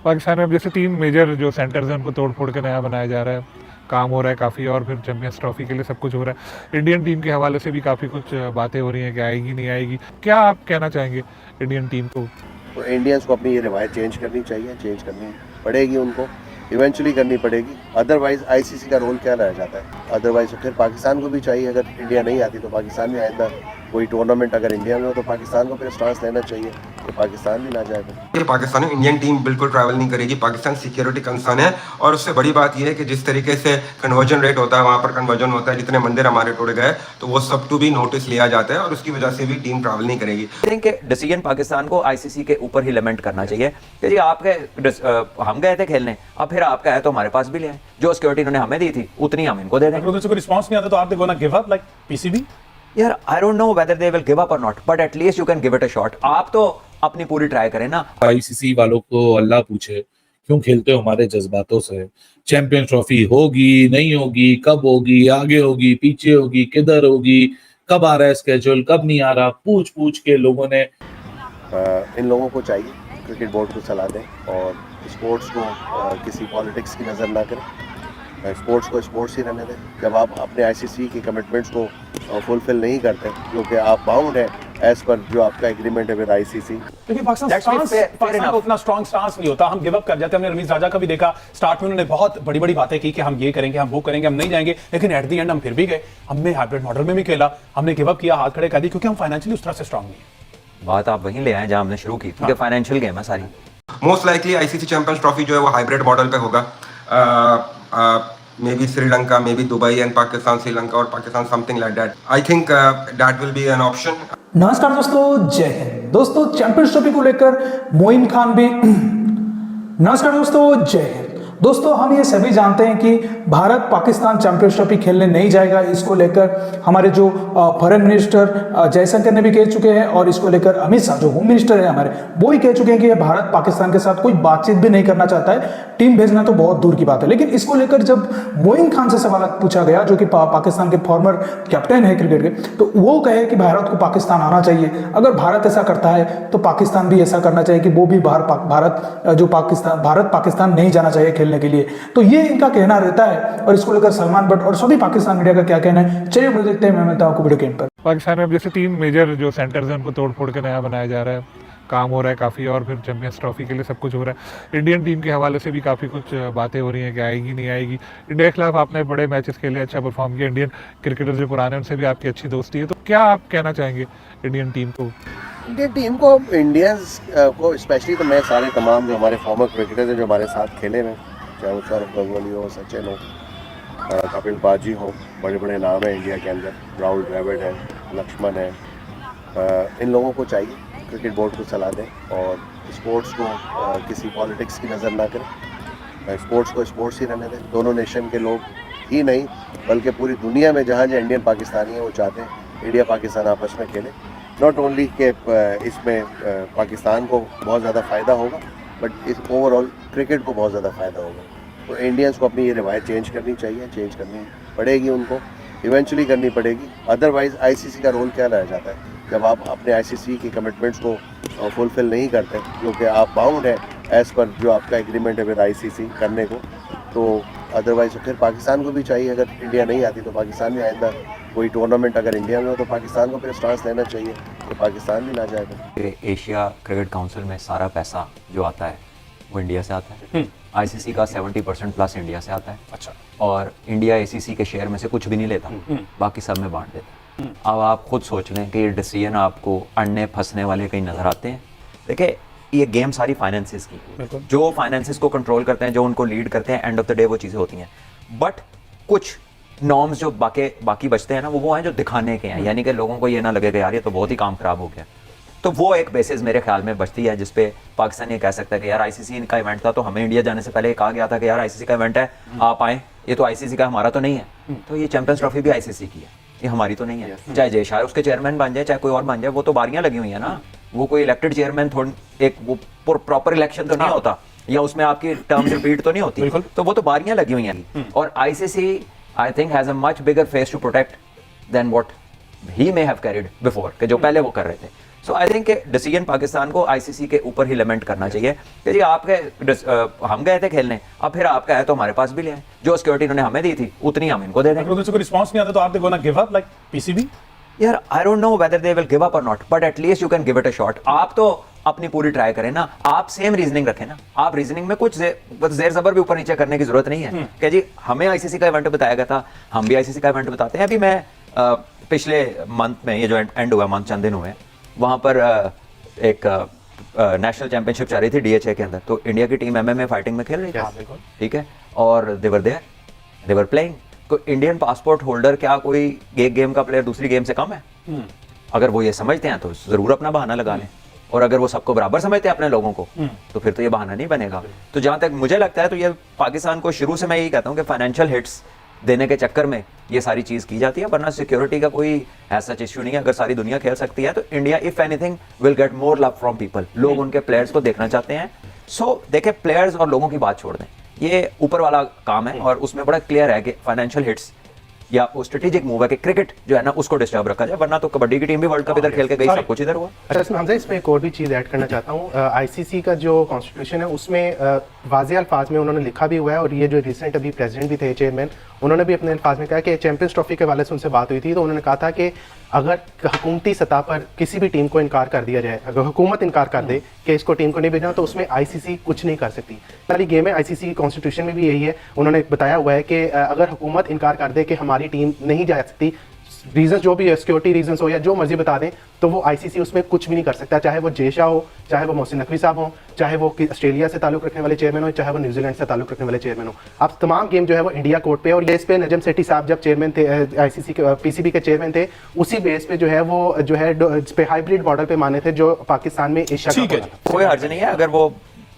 पाकिस्तान में अब जैसे 3 मेजर जो सेंटर्स हैं उनको तोड़ फोड़ के नया बनाया जा रहा है, काम हो रहा है काफ़ी, और फिर चैंपियंस ट्रॉफी के लिए सब कुछ हो रहा है। इंडियन टीम के हवाले से भी काफ़ी कुछ बातें हो रही हैं कि आएगी नहीं आएगी, क्या आप कहना चाहेंगे इंडियन टीम को? तो इंडियंस को अपनी ये रिवायत चेंज करनी चाहिए, चेंज करनी पड़ेगी उनको, इवेंचुअली करनी पड़ेगी। अदरवाइज आईसीसी का रोल क्या रह जाता है? अदरवाइज फिर पाकिस्तान को भी चाहिए, अगर इंडिया नहीं आती तो पाकिस्तान में आइंदा कोई टूर्नामेंट अगर इंडिया में हो तो पाकिस्तान को फिर स्टांस लेना चाहिए कि पाकिस्तान भी ना जाए। ये पाकिस्तान में इंडियन टीम बिल्कुल ट्रैवल नहीं करेगी, पाकिस्तान सिक्योरिटी कंसर्न है। और उससे बड़ी बात यह है कि जिस तरीके से कन्वर्जन रेट होता है, वहाँ पर कन्वर्जन होता है, जितने मंदिर हमारे टूट गए तो वो सब टू भी नोटिस लिया जाता है और उसकी वजह से भी टीम ट्रैवल नहीं करेगी। कि डिसीजन पाकिस्तान को आईसीसी के ऊपर ही लिमिट करना चाहिए कि जी आपके हम गए थे खेलने, अब फिर आपका है तो हमारे पास भी ले आए, जो सिक्योरिटी उन्होंने हमें दी थी उतनी हम इनको दे दें। अगर उनसे कोई रिस्पांस नहीं आता तो are they gonna give up like PCB? यार I don't know whether they will give up और not, but at least you can give it a shot. आप तो अपनी पूरी ट्राई करें ना। आईसीसी वालों को अल्लाह पूछे क्यों खेलते हो हमारे जज्बातों से। चैंपियंस ट्रॉफी होगी नहीं होगी, कब होगी, आगे होगी पीछे होगी, किधर होगी, कब आ रहा है स्केड्यूल, कब नहीं आ रहा, पूछ पूछ के लोगों ने इन लोगों को चाहिए क्रिकेट बोर्ड को सलाह दें और स्पोर्ट्स को किसी पॉलिटिक्स की नज़र ना करें, स्पोर्ट्स को स्पोर्ट्स ही रहने दें। जब आप अपने आईसीसी की कमिटमेंट्स को फुलफिल नहीं करते, क्योंकि आप बाउंड है एज पर जो आपका एग्रीमेंट है विद आईसीसी। लेकिन पाकिस्तान का उतना स्ट्रॉन्ग स्टांस नहीं होता, हम गिव अप कर जाते हैं। हमने रमीज राजा का भी देखा, स्टार्ट में उन्होंने बहुत बड़ी बड़ी बातें की कि हम ये करेंगे, हम वो करेंगे, हम नहीं जाएंगे, लेकिन एट द एंड हम फिर भी गए। हमने हाइब्रिड मॉडल में भी खेला, हमने गिव अप किया, हाथ खड़े कर दिए, क्योंकि हम फाइनेंशियली उस तरह से स्ट्रॉन्ग नहीं है। बात आप वहीं ले आए जहां हमने शुरू की, क्योंकि फाइनेंशियल गेम है सारी। Most likely ICC champions trophy जो है वो हाइब्रिड मॉडल पे होगा। May be Sri Lanka, may be Dubai and Pakistan, Sri Lanka और Pakistan, something like that. I think that will be an option. नमस्कार दोस्तों, जय हिंद। दोस्तों चैंपियंस ट्रॉफी को लेकर मोइन खान भी नमस्कार दोस्तों, जय हिंद। दोस्तों हम ये सभी जानते हैं कि भारत पाकिस्तान चैंपियंस ट्रॉफी खेलने नहीं जाएगा। इसको लेकर हमारे जो फॉरेन मिनिस्टर जयशंकर ने भी कह चुके हैं, और इसको लेकर अमित शाह जो होम मिनिस्टर है हमारे, वो ही कह चुके हैं कि भारत पाकिस्तान के साथ कोई बातचीत भी नहीं करना चाहता है, टीम भेजना तो बहुत दूर की बात है। लेकिन इसको लेकर जब मोइन खान से सवाल पूछा गया, जो कि पाकिस्तान के फॉर्मर कैप्टन है क्रिकेट के, तो वो कहे कि भारत को पाकिस्तान आना चाहिए। अगर भारत ऐसा करता है तो पाकिस्तान भी ऐसा करना चाहिए कि वो भी भारत पाकिस्तान नहीं जाना चाहिए खेलने के लिए। तो ये इनका कहना रहता है, और इसको लेकर सलमान भट्ट और सभी पाकिस्तान मीडिया का क्या कहना है, चलिए वीडियो देखते हैं। मैं मिलता हूं आपको वीडियो के एंड पर। पाकिस्तान में अब जैसे 3 मेजर जो सेंटर्स हैं उनको तोड़ फोड़ के नया बनाया जा रहा है, काम हो रहा है काफ़ी, और फिर चैंपियंस ट्रॉफी के लिए सब कुछ हो रहा है। इंडियन टीम के हवाले से भी काफ़ी कुछ बातें हो रही हैं कि आएगी नहीं आएगी। इंडिया के खिलाफ आपने बड़े मैचेस खेले, अच्छा परफॉर्म किया, इंडियन क्रिकेटर जो पुराने उनसे भी आपकी अच्छी दोस्ती है, तो क्या आप कहना चाहेंगे इंडियन टीम को? इंडियन टीम को, इंडियंस को स्पेशली, तो मैं सारे तमाम जो हमारे फॉर्मर क्रिकेटर्स हैं जो हमारे साथ खेले हैं, चाहे वो सौरभ गंगोली हो, सचिन हो, कपिल बाजी हो, बड़े बड़े नाम हैं इंडिया के अंदर, राहुल द्रविड़ है, लक्ष्मण है, इन लोगों को चाहिए क्रिकेट बोर्ड को सलाह दें और स्पोर्ट्स को किसी पॉलिटिक्स की नज़र ना करें, स्पोर्ट्स को स्पोर्ट्स ही रहने दें। दोनों नेशन के लोग ही नहीं बल्कि पूरी दुनिया में जहाँ जहाँ इंडियन पाकिस्तानी हैं वो चाहते हैं इंडिया पाकिस्तान आपस में खेले। नॉट ओनली के इसमें पाकिस्तान को बहुत ज़्यादा फ़ायदा होगा, बट इस ओवरऑल क्रिकेट को बहुत ज़्यादा फ़ायदा होगा। तो इंडियंस को अपनी ये रिवायत चेंज करनी चाहिए, चेंज करनी पड़ेगी उनको, इवेंचुअली करनी पड़ेगी। अदरवाइज आईसीसी का रोल क्या रह जाता है? जब आप अपने आईसीसी की कमिटमेंट्स को फुलफिल नहीं करते, क्योंकि आप बाउंड है एज पर जो आपका एग्रीमेंट है विद आईसीसी करने को, तो अदरवाइज फिर पाकिस्तान को भी चाहिए, अगर इंडिया नहीं आती तो पाकिस्तान में आइंदा कोई टूर्नामेंट अगर इंडिया में हो तो पाकिस्तान को फिर स्टांस लेना चाहिए कि पाकिस्तान भी ना जाएगा। एशिया क्रिकेट काउंसिल में सारा पैसा जो आता है वो इंडिया से आता है। आईसीसी का 70% प्लस इंडिया से आता है। अच्छा। और इंडिया एसीसी के शेयर में से कुछ भी नहीं लेता, बाकी सब में बांट देता है। अब आप खुद सोच लें कि ये डिसीजन आपको अड़ने फंसने वाले कहीं नजर आते हैं। देखिए ये गेम सारी फाइनेंसिस की, जो फाइनेंसिस को कंट्रोल करते हैं, जो उनको लीड करते हैं, एंड ऑफ द डे वो चीज़ें होती हैं। बट कुछ नॉर्म्स जो बाकी बचते हैं ना, वो हैं जो दिखाने के हैं, यानी कि लोगों को ये ना लगे कि यार ये तो बहुत ही काम खराब हो गया। तो वो एक बेसिस मेरे ख्याल में बचती है जिसपे पाकिस्तान ये कह सकता है कि यार आईसीसी का इवेंट था, तो हमें इंडिया जाने से पहले कहा गया था कि यार आईसीसी का इवेंट है, आप आए, ये तो आईसीसी का, हमारा तो नहीं है। तो ये चैंपियंस ट्रॉफी भी आईसीसी की है, ये हमारी तो नहीं है। चाहे जय शाह उसके चेयरमैन बन जाए, चाहे कोई और बन जाए, वो तो बारियां लगी हुई है ना, वो कोई इलेक्टेड चेयरमैन थोड़ी, एक वो प्रॉपर इलेक्शन तो नहीं होता, या उसमें आपकी टर्म रिपीट तो नहीं होती, तो वो तो बारियां लगी हुई हैं। और ICC I think has a much bigger face to protect then what he may have carried before, कि जो पहले वो कर रहे थे। So I think decision Pakistan को आईसीसी के ऊपर ही लिमिट करना चाहिए कि जी आपके हम गए थे खेलने, अब फिर आपका है तो हमारे पास भी ले आए, जो सिक्योरिटी उन्होंने हमें दी थी उतनी हम इनको दे देंगे। अगर कोई रिस्पांस नहीं आता तो आप gonna give up like PCB? यार I don't know whether they will give up और not, but at least you can give it a shot. आप तो अपनी पूरी ट्राई करें ना, आप सेम रीजनिंग रखें ना। आप रीजनिंग में कुछ जेर जबर भी ऊपर नीचे करने की जरूरत नहीं है कि जी हमें आईसीसी का इवेंट बताया गया था, हम भी आईसीसी का इवेंट बताते हैं। अभी मैं पिछले मंथ में, ये जो एंड हुआ मंथ चंद दिन हुए, वहां पर एक नेशनल चैंपियनशिप चल रही थी डीएचए के अंदर, तो इंडिया की टीम एमएमए फाइटिंग में खेल रही थी, ठीक है, और देवर देयर, देवर प्लेइंग। कोई इंडियन पासपोर्ट होल्डर क्या कोई एक गेम का प्लेयर दूसरी गेम से कम है? अगर वो ये समझते हैं तो जरूर अपना बहाना लगा लें, और अगर वो सबको बराबर समझते हैं अपने लोगों को, तो फिर तो ये बहाना नहीं बनेगा। तो जहां तक मुझे लगता है तो ये पाकिस्तान को शुरू से मैं यही कहता हूं कि फाइनेंशियल हिट्स देने के चक्कर में ये सारी चीज की जाती है, वरना सिक्योरिटी का कोई ऐसा इश्यू नहीं है। अगर सारी दुनिया खेल सकती है तो India if anything will get more love from people. लोग उनके प्लेयर्स को देखना चाहते हैं। सो देखे, प्लेयर्स और लोगों की बात छोड़ दें, ये ऊपर वाला काम है, और उसमें बड़ा क्लियर है कि फाइनेंशियल हिट्स या वो स्ट्रेटेजिक मूव है कि क्रिकेट जो है ना उसको डिस्टर्ब रखा जाए, वरना तो कबड्डी की टीम भी वर्ल्ड कप इधर खेल के गई, सब कुछ इधर हुआ। अच्छा, इसमें हमजा इसमें एक और भी चीज़ ऐड करना चाहता हूँ। आईसीसी का जो कॉन्स्टिट्यूशन है उसमें वाज़ेह अल्फाज में उन्होंने लिखा भी हुआ है, और ये जो रिसेंट अभी प्रेसिडेंट भी थे, चेयरमैन, उन्होंने भी अपने अल्फाज में कहा कि चैंपियंस ट्रॉफी के हवाले से उनसे बात हुई थी, तो उन्होंने कहा था कि अगर हुकूमती सतह पर किसी भी टीम को इनकार कर दिया जाए, अगर हुकूमत इनकार कर दे कि इसको टीम को नहीं भेजना, तो उसमें आईसीसी कुछ नहीं कर सकती। पहली गेम है, आईसीसी की कॉन्स्टिट्यूशन में भी यही है। उन्होंने बताया हुआ है कि अगर हुकूमत इनकार कर दे कि हमारी टीम नहीं जा सकती, रीजन जो भी है, सिक्योरिटी रीजन हो या जो मर्जी बता दें, तो वो आईसीसी उसमें कुछ भी नहीं कर सकता। चाहे वो जेशा हो, चाहे वो मोहसिन नकवी साहब हो, चाहे वो ऑस्ट्रेलिया से ताल्लुक रखने वाले चेयरमैन हो, चाहे वो न्यूजीलैंड से ताल्लुक रखने वाले चेयरमैन हो, अब तमाम गेम जो है वो इंडिया कोर्ट पे। और ये इस पे नजम सेठी साहब जब चेयरमैन थे, आईसीसी के पीसीबी के चेयरमैन थे, उसी बेस पे जो है वो जो है इस पे हाइब्रिड मॉडल पे माने थे, जो पाकिस्तान में एशिया का कोई हर्ज नहीं है। अगर वो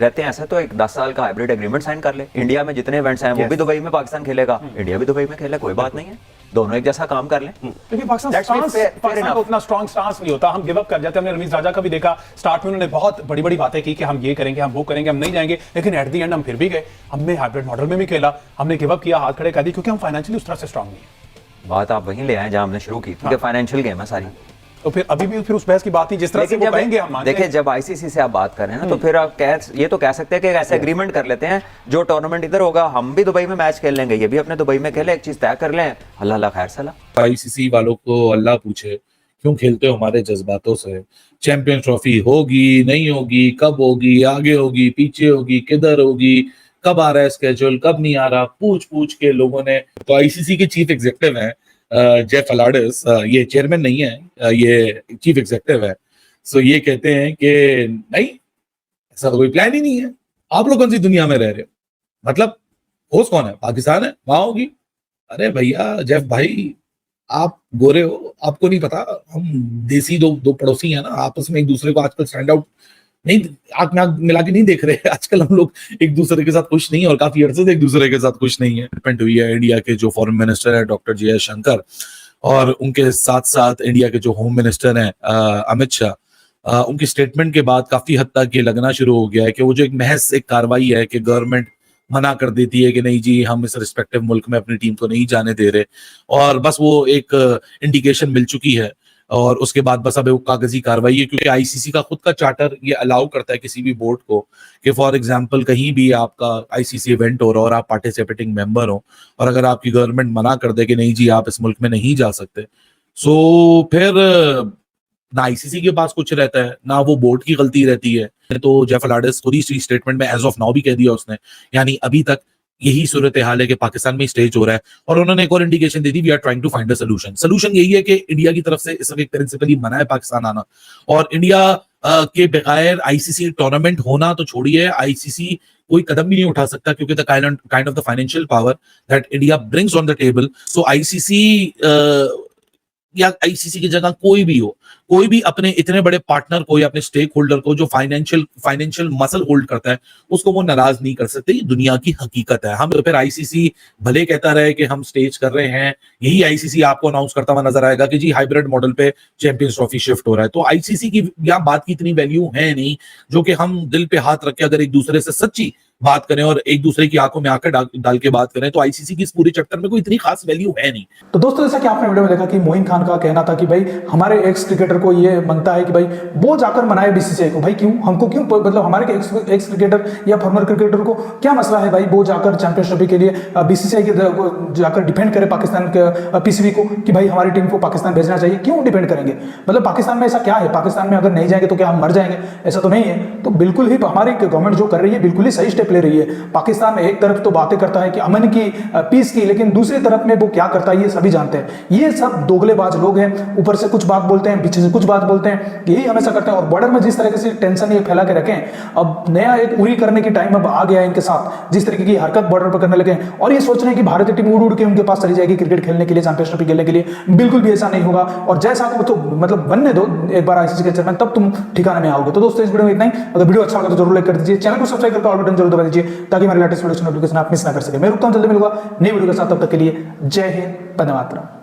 रहते हैं ऐसा तो एक 10 साल का हाइब्रिड एग्रीमेंट साइन कर ले। इंडिया में जितने इवेंट्स हैं वो भी दुबई में पाकिस्तान खेलेगा, इंडिया भी दुबई में खेले, कोई बात नहीं है, दोनों एक जैसा काम कर लें। लेकिन पाकिस्तान को उतना स्ट्रॉन्ग स्टांस नहीं होता, हम गिव अप कर जाते हैं। हमने रमीज राजा का भी देखा, स्टार्ट में उन्होंने बहुत बड़ी बड़ी बातें की कि हम ये करेंगे, हम वो करेंगे, हम नहीं जाएंगे, लेकिन एट द एंड हम फिर भी गए। हमने हाइब्रिड मॉडल में भी खेला, हमने गिव अप किया, हाथ खड़े कर दिए, क्योंकि हम फाइनेंशियली उस तरह से स्ट्रॉन्ग नहीं है। बात आप वहीं ले आए जहां हमने शुरू की, क्योंकि फाइनेंशियल गेम है सारी। तो फिर अभी भी फिर उस बहस की बात नहीं, जिस तरह से वो कहेंगे हम मानते हैं। देखिए, जब आईसीसी से आप बात कर रहे हैं ना, तो फिर आप ये तो कह सकते हैं कि ऐसे एग्रीमेंट कर लेते हैं, जो टूर्नामेंट इधर होगा हम भी दुबई में मैच खेल लेंगे, ये भी अपने दुबई में खेले, एक चीज तय कर लें, अल्लाह अल्लाह खैर सलाह। आईसीसी वालों को अल्लाह पूछे क्यों खेलते हो हमारे जज्बातों से। चैंपियंस ट्रॉफी होगी नहीं होगी, कब होगी, आगे होगी पीछे होगी, किधर होगी, कब आ रहा है स्केड्यूल, कब नहीं आ रहा, पूछ पूछ के लोगों ने। तो आईसीसी के चीफ एग्जीक्यूटिव हैं जेफ अलाडिस, ये चेयरमैन नहीं है, ये चीफ एग्जीक्यूटिव है। सो ये कहते हैं कि नहीं, ऐसा तो कोई प्लान ही नहीं है, आप लोग कौन सी दुनिया में रह रहे हो, मतलब होस्ट कौन है, पाकिस्तान है, वहां होगी। अरे भैया जेफ भाई, आप गोरे हो, आपको नहीं पता, हम देसी दो पड़ोसी हैं ना, आपस में एक दूसरे को आजकल स्टैंड आउट नहीं, आंख में आंख मिला के नहीं देख रहे। आजकल हम लोग एक दूसरे के साथ खुश नहीं है, और काफी अर्से से एक दूसरे के साथ खुश नहीं है। डिपेंड हुई है इंडिया के जो फॉरेन मिनिस्टर है डॉक्टर जयशंकर, और उनके साथ साथ इंडिया के जो होम मिनिस्टर हैं अमित शाह, उनकी स्टेटमेंट के बाद काफी हद तक ये लगना शुरू हो गया है कि वो जो एक महज एक कार्रवाई है कि गवर्नमेंट मना कर देती है कि नहीं जी हम इस रिस्पेक्टिव मुल्क में अपनी टीम को नहीं जाने दे रहे, और बस वो एक इंडिकेशन मिल चुकी है, और उसके बाद बस अब वो कागजी कार्रवाई है। क्योंकि आईसीसी का खुद का चार्टर ये अलाउ करता है किसी भी बोर्ड को कि फॉर एग्जांपल कहीं भी आपका आईसीसी इवेंट हो रहा हो और आप पार्टिसिपेटिंग मेंबर हो, और अगर आपकी गवर्नमेंट मना कर दे कि नहीं जी आप इस मुल्क में नहीं जा सकते, सो फिर ना आईसीसी के पास कुछ रहता है, ना वो बोर्ड की गलती रहती है। तो जेफ अलाडिस खुद ही स्टेटमेंट में एज ऑफ नाउ भी कह दिया उसने, यानी अभी तक यही सूरत हाल है कि पाकिस्तान में स्टेज हो रहा है। और उन्होंने एक और इंडिकेशन दे दी, we are trying to find a solution. Solution यही है कि इंडिया की तरफ से इस वक्त प्रिंसिपली मना है पाकिस्तान आना, और इंडिया के बगैर आईसीसी टूर्नामेंट होना तो छोड़िए, आईसीसी कोई कदम भी नहीं उठा सकता, क्योंकि the kind of the financial power that India brings on the table. So ICC या आईसीसी की जगह कोई भी हो, कोई भी अपने इतने बड़े पार्टनर को या अपने स्टेक होल्डर को जो फाइनेंशियल मसल होल्ड करता है, उसको वो नाराज नहीं कर सकते। ये दुनिया की हकीकत है। हम फिर आईसीसी भले कहता रहे कि हम स्टेज कर रहे हैं, यही आईसीसी आपको अनाउंस करता हुआ नजर आएगा कि जी हाइब्रिड मॉडल पे चैंपियंस ट्रॉफी शिफ्ट हो रहा है। तो आईसीसी की यहाँ बात की इतनी वैल्यू है नहीं, जो कि हम दिल पे हाथ रख के अगर एक दूसरे से सच्ची बात करें और एक दूसरे की आंखों में आंखें डाल के बात करें, तो आईसीसी की इस पूरे चक्कर में कोई इतनी खास वैल्यू है नहीं। तो दोस्तों जैसा कि आपने वीडियो में देखा कि मोइन खान का कहना था कि भाई हमारे एक्स क्रिकेटर को ये मांगता है कि भाई वो जाकर मनाए बीसीसीआई को। भाई क्यों, हमको क्यों, मतलब हमारे एक्स क्रिकेटर या फॉर्मर क्रिकेटर को क्या मसला है भाई वो जाकर चैंपियंस ट्रॉफी के लिए बीसीसीआई के जाकर डिफेंड करे पाकिस्तान के पीसीबी को कि भाई हमारी टीम को पाकिस्तान भेजना चाहिए। क्यों डिपेंड करेंगे, मतलब पाकिस्तान में ऐसा क्या है, पाकिस्तान में अगर नहीं जाएंगे तो क्या हम मर जाएंगे, ऐसा तो नहीं है। तो बिल्कुल ही हमारी गवर्नमेंट जो कर रही है बिल्कुल ही सही स्टेप ले रही है। पाकिस्तान एक तरफ तो बातें करता है कि अमन की, पीस की, लेकिन दूसरी तरफ में वो क्या करता है ये सभी जानते हैं। ये सब दोगलेबाज लोग हैं, ऊपर से कुछ बात बोलते हैं, पीछे से कुछ बात बोलते हैं, यही हमेशा करते हैं। और बॉर्डर में जिस तरीके से टेंशन ये फैला के रखें, अब नया एक उरी करने की टाइम अब आ गया है इनके साथ, जिस तरीके की हरकत बॉर्डर पर करने लगे हैं। और ये सोच रहे हैं कि भारतीय टीम उड़ उड़ के उनके पास चली जाएगी क्रिकेट खेलने के लिए, चैंपियंस ट्रॉफी खेलने के लिए। बिल्कुल भी ऐसा नहीं होगा। और जैसा को तो मतलब बनने दो एक बार आईसीसी के चेयरमैन, तब तुम ठिकाने में आओगे। तो दोस्तों इस वीडियो में इतना ही। अगर वीडियो अच्छा लगा तो जरूर लाइक कर दीजिए, चैनल को सब्सक्राइब करके ऑल बटन जरूर दबा दीजिए ताकि हमारे लेटेस्ट वीडियो नोटिफिकेशन आप मिस ना कर सके। मैं रुकता हूं, जल्दी मिलूंगा नई वीडियो के साथ, तब तक के लिए जय हिंद, वंदे मातरम।